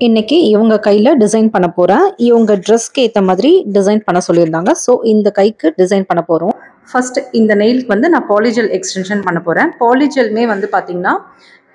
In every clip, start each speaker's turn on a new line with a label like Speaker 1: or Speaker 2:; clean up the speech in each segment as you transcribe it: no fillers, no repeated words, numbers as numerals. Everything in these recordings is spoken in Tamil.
Speaker 1: இன்னைக்கு இவங்க கையில் டிசைன் பண்ண போகிறேன். இவங்க ட்ரெஸ்க்கு ஏற்ற மாதிரி டிசைன் பண்ண சொல்லியிருந்தாங்க. ஸோ இந்த கைக்கு டிசைன் பண்ண போகிறோம். ஃபர்ஸ்ட் இந்த நெயிலுக்கு வந்து நான் பாலிஜெல் எக்ஸ்டென்ஷன் பண்ண போகிறேன். பாலிஜெல்மே வந்து பார்த்திங்கன்னா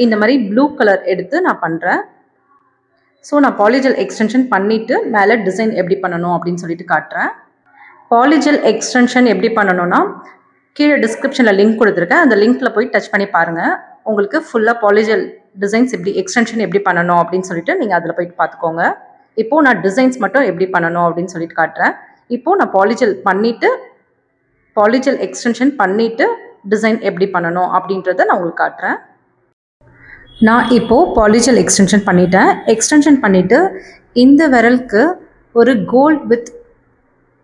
Speaker 1: இந்த மாதிரி ப்ளூ கலர் எடுத்து நான் பண்ணுறேன். ஸோ நான் பாலிஜெல் எக்ஸ்டென்ஷன் பண்ணிவிட்டு மேலே டிசைன் எப்படி பண்ணணும் அப்படின்னு சொல்லிட்டு காட்டுறேன். பாலிஜெல் எக்ஸ்டென்ஷன் எப்படி பண்ணணும்னா கீழே டிஸ்கிரிப்ஷனில் லிங்க் கொடுத்துருக்கேன். அந்த லிங்க்கில் போய் டச் பண்ணி பாருங்கள். உங்களுக்கு ஃபுல்லாக பாலிஜெல் டிசைன்ஸ் எப்படி எக்ஸ்டென்ஷன் எப்படி பண்ணணும் அப்படின்னு சொல்லிட்டு நீங்கள் அதில் போயிட்டு பார்த்துக்கோங்க. இப்போது நான் டிசைன்ஸ் மட்டும் எப்படி பண்ணணும் அப்படின்னு சொல்லிட்டு காட்டுறேன். இப்போது நான் பாலிஜெல் எக்ஸ்டென்ஷன் பண்ணிவிட்டு டிசைன் எப்படி பண்ணணும் அப்படின்றத நான் உங்களுக்கு காட்டுறேன். நான் இப்போது பாலிஜெல் எக்ஸ்டென்ஷன் பண்ணிட்டேன். எக்ஸ்டென்ஷன் பண்ணிவிட்டு இந்த விரலுக்கு ஒரு கோல்ட் வித்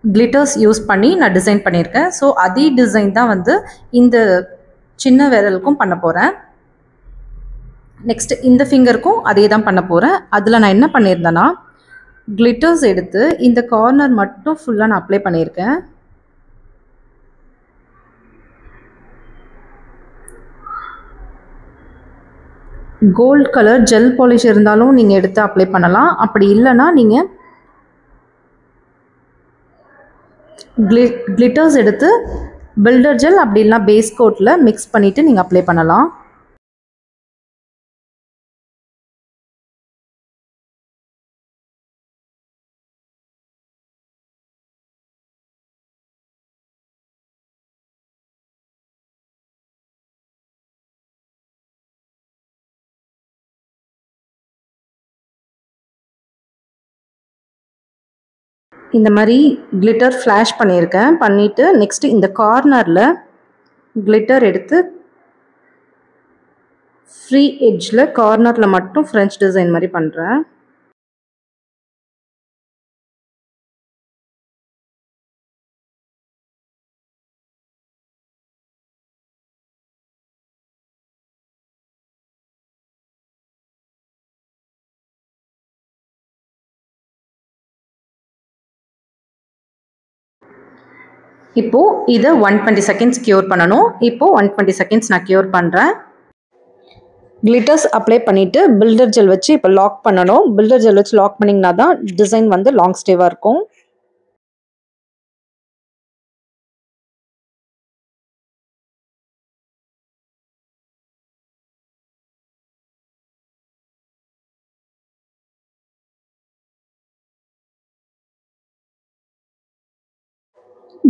Speaker 1: கிளிட்டர்ஸ் யூஸ் பண்ணி நான் டிசைன் பண்ணியிருக்கேன். ஸோ அதே டிசைன் தான் வந்து இந்த சின்ன விரலுக்கும் பண்ண போகிறேன். நெக்ஸ்ட் இந்த ஃபிங்கருக்கும் அதே தான் பண்ண போகிறேன். அதில் நான் என்ன பண்ணியிருந்தேன்னா கிளிட்டர்ஸ் எடுத்து இந்த கார்னர் மட்டும் ஃபுல்லாக நான் அப்ளை பண்ணியிருக்கேன். கோல்ட் கலர் ஜெல் பாலிஷ் இருந்தாலும் நீங்கள் எடுத்து அப்ளை பண்ணலாம். அப்படி இல்லைன்னா நீங்கள் கிளிட்டர்ஸ் எடுத்து பில்டர் ஜெல் அப்படி இல்லைனா பேஸ் கோட்டில் மிக்ஸ் பண்ணிவிட்டு நீங்கள் அப்ளை பண்ணலாம். இந்த மாதிரி கிளிட்டர் ஃப்ளாஷ் பண்ணியிருக்கேன். பண்ணிவிட்டு நெக்ஸ்ட்டு இந்த கார்னரில் கிளிட்டர் எடுத்து ஃப்ரீ எட்ஜில் கார்னரில் மட்டும் ஃப்ரெஞ்ச் டிசைன் மாதிரி பண்ணுறேன். இப்போது இதை 120 செகண்ட்ஸ் க்யூர் பண்ணணும். இப்போது 120 செகண்ட்ஸ் நான் க்யூர் பண்ணுறேன். கிளிட்டர்ஸ் அப்ளை பண்ணிவிட்டு பில்டர் ஜெல் வச்சு இப்போ லாக் பண்ணணும். பில்டர் ஜெல் வச்சு லாக் பண்ணிங்கன்னா தான் டிசைன் வந்து லாங் ஸ்டேவாக இருக்கும்.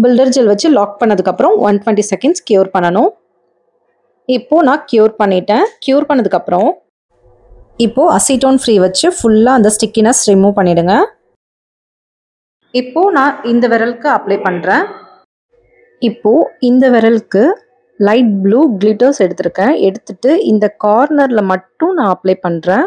Speaker 1: பில்டர் ஜெல் வச்சு லாக் பண்ணதுக்கப்புறம் 120 செகண்ட்ஸ் க்யூர் பண்ணணும். இப்போது நான் க்யூர் பண்ணிட்டேன். க்யூர் பண்ணதுக்கப்புறம் இப்போது அசிட்டோன் ஃப்ரீ வச்சு ஃபுல்லாக அந்த ஸ்டிக்கினஸ் ரிமூவ் பண்ணிவிடுங்க. இப்போது நான் இந்த விரலுக்கு அப்ளை பண்ணுறேன். இப்போது இந்த விரலுக்கு லைட் ப்ளூ கிளிட்டர்ஸ் எடுத்திருக்கேன். எடுத்துட்டு இந்த கார்னரில் மட்டும் நான் அப்ளை பண்ணுறேன்.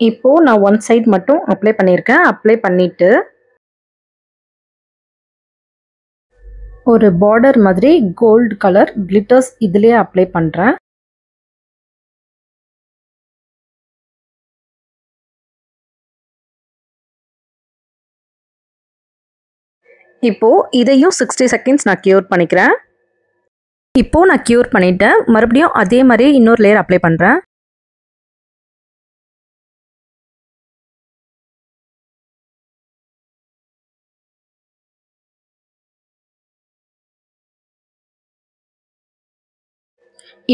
Speaker 1: இப்போது நான் ஒன் சைட் மட்டும் அப்ளை பண்ணியிருக்கேன். அப்ளை பண்ணிவிட்டு ஒரு பார்டர் மாதிரி கோல்டு கலர் கிளிட்டர்ஸ் இதிலே அப்ளை பண்ணுறேன். இப்போது இதையும் 60 செகண்ட்ஸ் நான் க்யூர் பண்ணிக்கிறேன். இப்போது நான் க்யூர் பண்ணிவிட்டேன். மறுபடியும் அதே மாதிரி இன்னொரு லேயர் அப்ளை பண்ணுறேன்.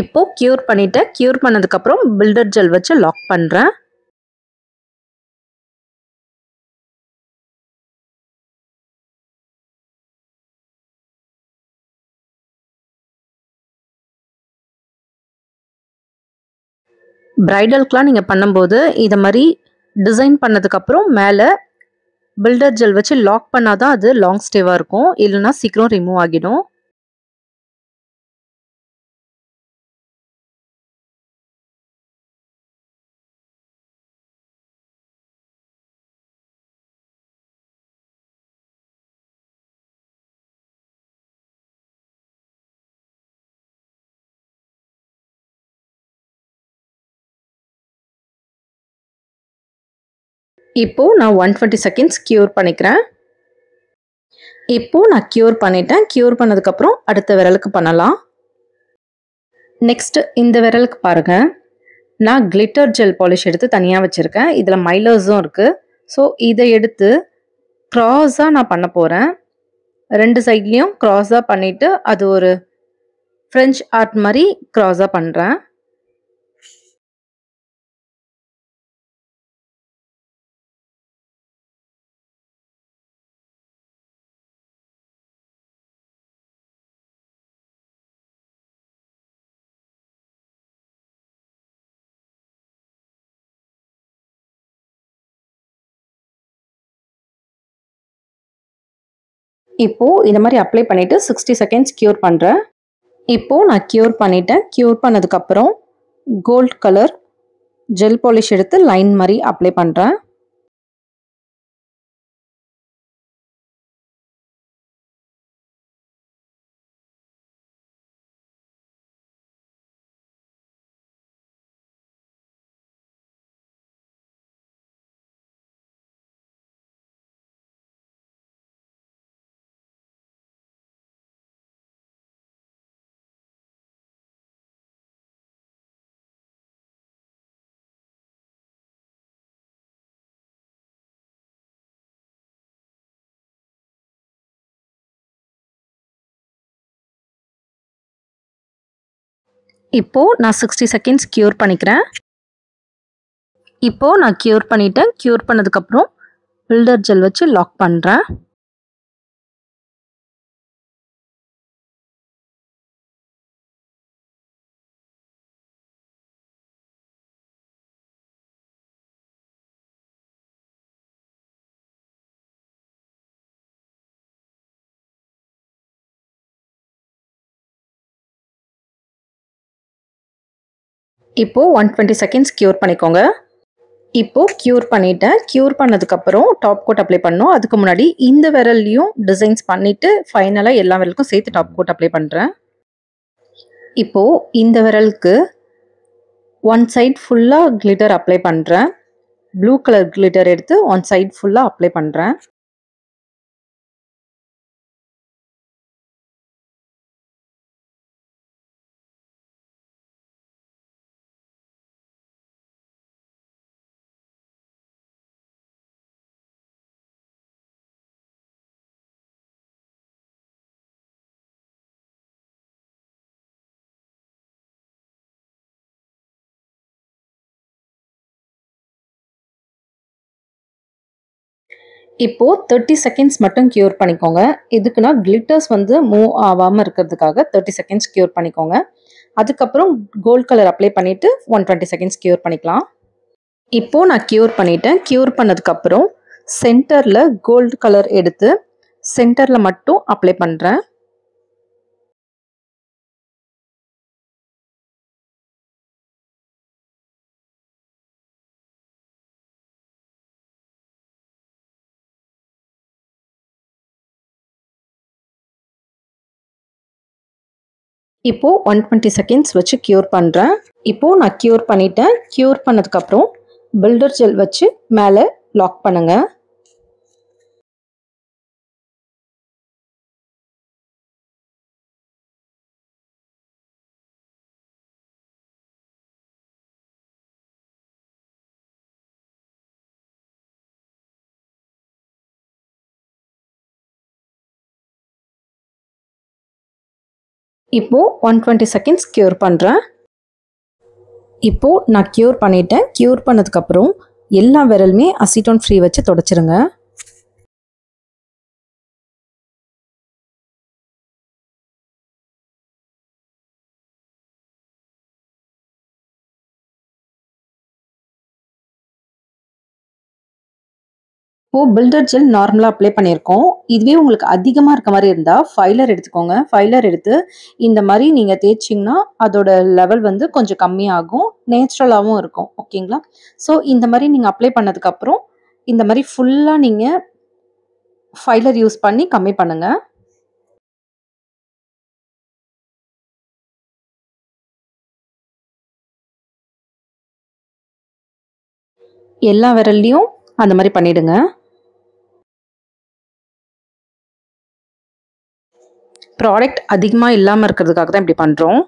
Speaker 1: இப்போது க்யூர் பண்ணிவிட்டேன். க்யூர் பண்ணதுக்கப்புறம் பில்டர் ஜெல் வச்சு லாக் பண்ணுறேன். பிரைடலுக்குலாம் நீங்கள் பண்ணும்போது இதை மாதிரி டிசைன் பண்ணதுக்கப்புறம் மேலே பில்டர் ஜெல் வச்சு லாக் பண்ணால் தான் அது லாங் ஸ்டேவாக இருக்கும். இல்லைனா சீக்கிரம் ரிமூவ் ஆகிடும். இப்போ நான் 120 செகண்ட்ஸ் க்யூர் பண்ணிக்கிறேன். இப்போ நான் க்யூர் பண்ணிட்டேன். க்யூர் பண்ணதுக்கப்புறம் அடுத்த விரலுக்கு பண்ணலாம். நெக்ஸ்ட் இந்த விரலுக்கு பாருங்க. நான் கிளிட்டர் ஜெல் பாலிஷ் எடுத்து தனியா வச்சிருக்கேன். இதுல மைலர்ஸும் இருக்கு. ஸோ இத எடுத்து கிராஸா நான் பண்ண போறேன். 2 சைட்லயும் கிராஸா பண்ணிட்டு அது ஒரு ஃப்ரெஞ்ச் ஆர்ட் மாரி கிராஸா பண்றேன். இப்போ இந்த மாரி அப்ளை பண்ணிட்டு 60 செகண்ட்ஸ் க்யூர் பண்றேன். இப்போ நான் க்யூர் பண்ணிட்டேன். க்யூர் பண்ணதுக்கப்புறம் கோல்ட் கலர் ஜெல் பாலிஷ் எடுத்து லைன் மாரி அப்ளை பண்றேன். இப்போ நான் 60 செகண்ட்ஸ் க்யூர் பண்ணிக்கிறேன். இப்போ நான் க்யூர் பண்ணிட்டேன். க்யூர் பண்ணதுக்கப்புறம் பில்டர் ஜெல் வச்சு லாக் பண்றேன். இப்போ 120 செகண்ட்ஸ் க்யூர் பண்ணிக்கோங்க. இப்போ க்யூர் பண்ணிட்டேன். க்யூர் பண்ணதுக்கப்புறம் டாப் கோட் அப்ளை பண்ணணும். அதுக்கு முன்னாடி இந்த விரல்லயும் டிசைன்ஸ் பண்ணிட்டு ஃபைனலா எல்லா விரலுக்கும் சேர்த்து டாப் கோட் அப்ளை பண்றேன். இப்போ இந்த விரலுக்கு ஒன் சைட் ஃபுல்லா கிளிட்டர் அப்ளை பண்றேன். ப்ளூ கலர் கிளிட்டர் எடுத்து ஒன் சைட் ஃபுல்லா அப்ளை பண்றேன். இப்போ 30 செகண்ட்ஸ் மட்டும் க்யூர் பண்ணிக்கோங்க. எதுக்குன்னா கிளிட்டர்ஸ் வந்து மூவ் ஆவாம இருக்கிறதுக்காக 30 செகண்ட்ஸ் க்யூர் பண்ணிக்கோங்க. அதுக்கப்புறம் கோல்ட் கலர் அப்ளை பண்ணிட்டு 120 செகண்ட்ஸ் க்யூர் பண்ணிக்கலாம். இப்போ நான் க்யூர் பண்ணிட்டேன். க்யூர் பண்ணதுக்கப்புறம் சென்டர்ல கோல்ட் கலர் எடுத்து சென்டர்ல மட்டும் அப்ளை பண்றேன். இப்போ 120 செகண்ட்ஸ் வச்சு க்யூர் பண்றேன். இப்போ நான் க்யூர் பண்ணிட்டேன். க்யூர் பண்ணதுக்கப்புறம் பில்டர் ஜெல் வச்சு மேலே லாக் பண்ணுங்க. இப்போ 120 செகண்ட்ஸ் க்யூர் பண்றேன். இப்போ நான் க்யூர் பண்ணிட்டேன். க்யூர் பண்ணதுக்கப்புறம் எல்லா விரலுமே அசிட்டோன் ஃப்ரீ வச்சு தொடச்சிருங்க. இப்போ பில்டர் ஜெல் நார்மலா அப்ளை பண்ணியிருக்கோம். இதுவே உங்களுக்கு அதிகமா இருக்க மாரி இருந்தா, ஃபைலர் எடுத்துக்கோங்க. ஃபைலர் எடுத்து இந்த மாரி நீங்க தேய்ச்சீங்கன்னா, அதோட லெவல் வந்து கொஞ்சம் கம்மியாகும். நேச்சுரலாவும் இருக்கும். ஓகேங்களா? ஸோ இந்த மாரி நீங்க அப்ளை பண்ணதுக்கப்புறம், இந்த மாரி ஃபுல்லா நீங்க ஃபைலர் யூஸ் பண்ணி கம்மி பண்ணுங்க. எல்லா விரல்லயும் அந்த மாதிரி பண்ணிடுங்க. ப்ராடக்ட் அதிகமாக இல்லாமல் இருக்கிறதுக்காக தான் இப்படி பண்ணுறோம்.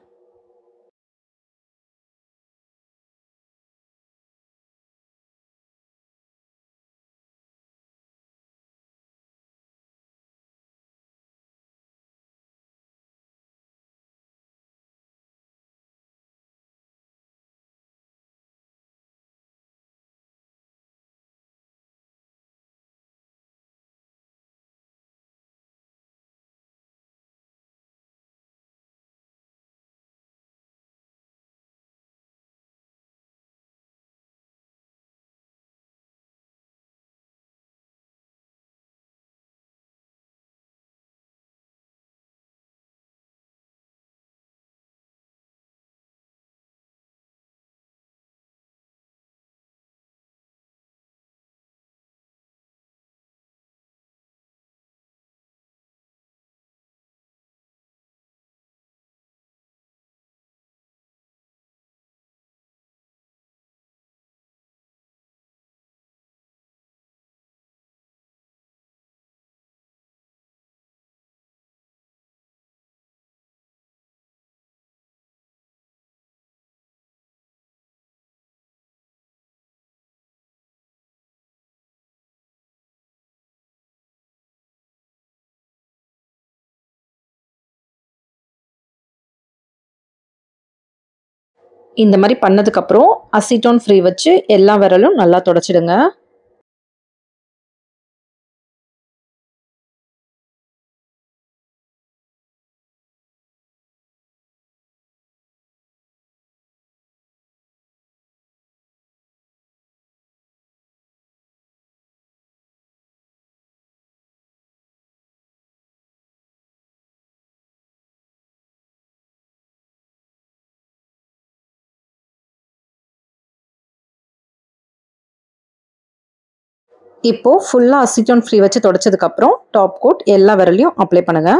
Speaker 1: இந்த மாதிரி பண்ணதுக்கப்புறம் அசிட்டோன் ஃப்ரீ வச்சு எல்லா விரலும் நல்லா தொடச்சிடுங்க. இப்போ ஃபுல்லாக அசிட்டோன் ஃப்ரீ வச்சு தொடச்சதுக்கப்புறம் டாப் கோட் எல்லா விரலையும் அப்ளை பண்ணுங்க.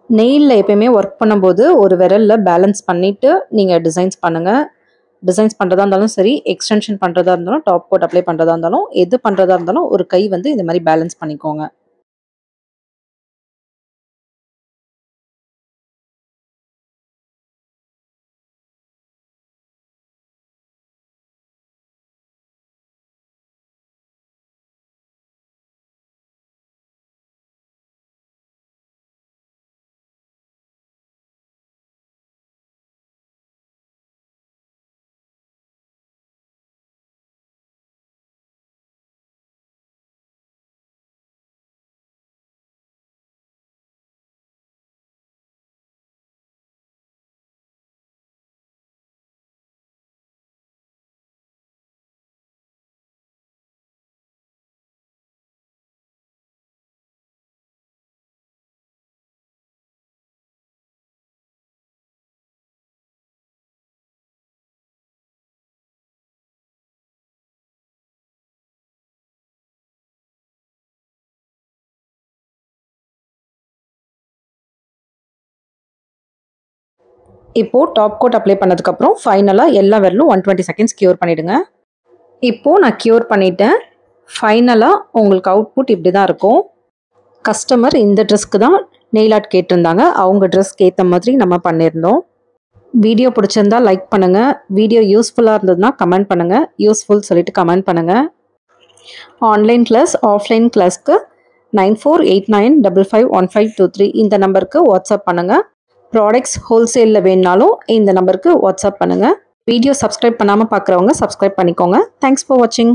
Speaker 1: நெயிலில் எப்பயுமே ஒர்க் பண்ணும்போது ஒரு விரலில் பேலன்ஸ் பண்ணிவிட்டு நீங்கள் டிசைன்ஸ் பண்ணுங்கள். டிசைன்ஸ் பண்ணுறதா இருந்தாலும் சரி, எக்ஸ்டென்ஷன் பண்ணுறதா இருந்தாலும், டாப் கோட் அப்ளை பண்ணுறதா இருந்தாலும், எது பண்ணுறதா இருந்தாலும் ஒரு கை வந்து இந்த மாதிரி பேலன்ஸ் பண்ணிக்கோங்க. இப்போது டாப் கோட் அப்ளை பண்ணதுக்கப்புறம் ஃபைனலாக எல்லா விரலும் 120 செகண்ட்ஸ் க்யூர் பண்ணிவிடுங்க. இப்போது நான் க்யூர் பண்ணிட்டேன். ஃபைனலாக உங்களுக்கு அவுட்புட் இப்படி தான் இருக்கும். கஸ்டமர் இந்த ட்ரெஸ்க்கு தான் நெயில் ஆர்ட் கேட்டிருந்தாங்க. அவங்க ட்ரெஸ்க்கு ஏற்ற மாதிரி நம்ம பண்ணியிருந்தோம். வீடியோ பிடிச்சிருந்தா லைக் பண்ணுங்கள். வீடியோ யூஸ்ஃபுல்லாக இருந்ததுன்னா கமெண்ட் பண்ணுங்கள். யூஸ்ஃபுல் சொல்லிட்டு கமெண்ட் பண்ணுங்கள். ஆன்லைன் கிளாஸ், ஆஃப்லைன் கிளாஸ்க்கு 9489551523 இந்த நம்பருக்கு வாட்ஸ்அப் பண்ணுங்கள். ப்ராடக்ட்ஸ் ஹோல்சேலில் வேணுனாலும் இந்த நம்பருக்கு வாட்ஸ்அப் பண்ணுங்கள். வீடியோ சப்ஸ்கிரைப் பண்ணாமல் பார்க்குறவங்க சப்ஸ்கிரைப் பண்ணிக்கோங்க. தேங்க்ஸ் ஃபார் வாட்சிங்.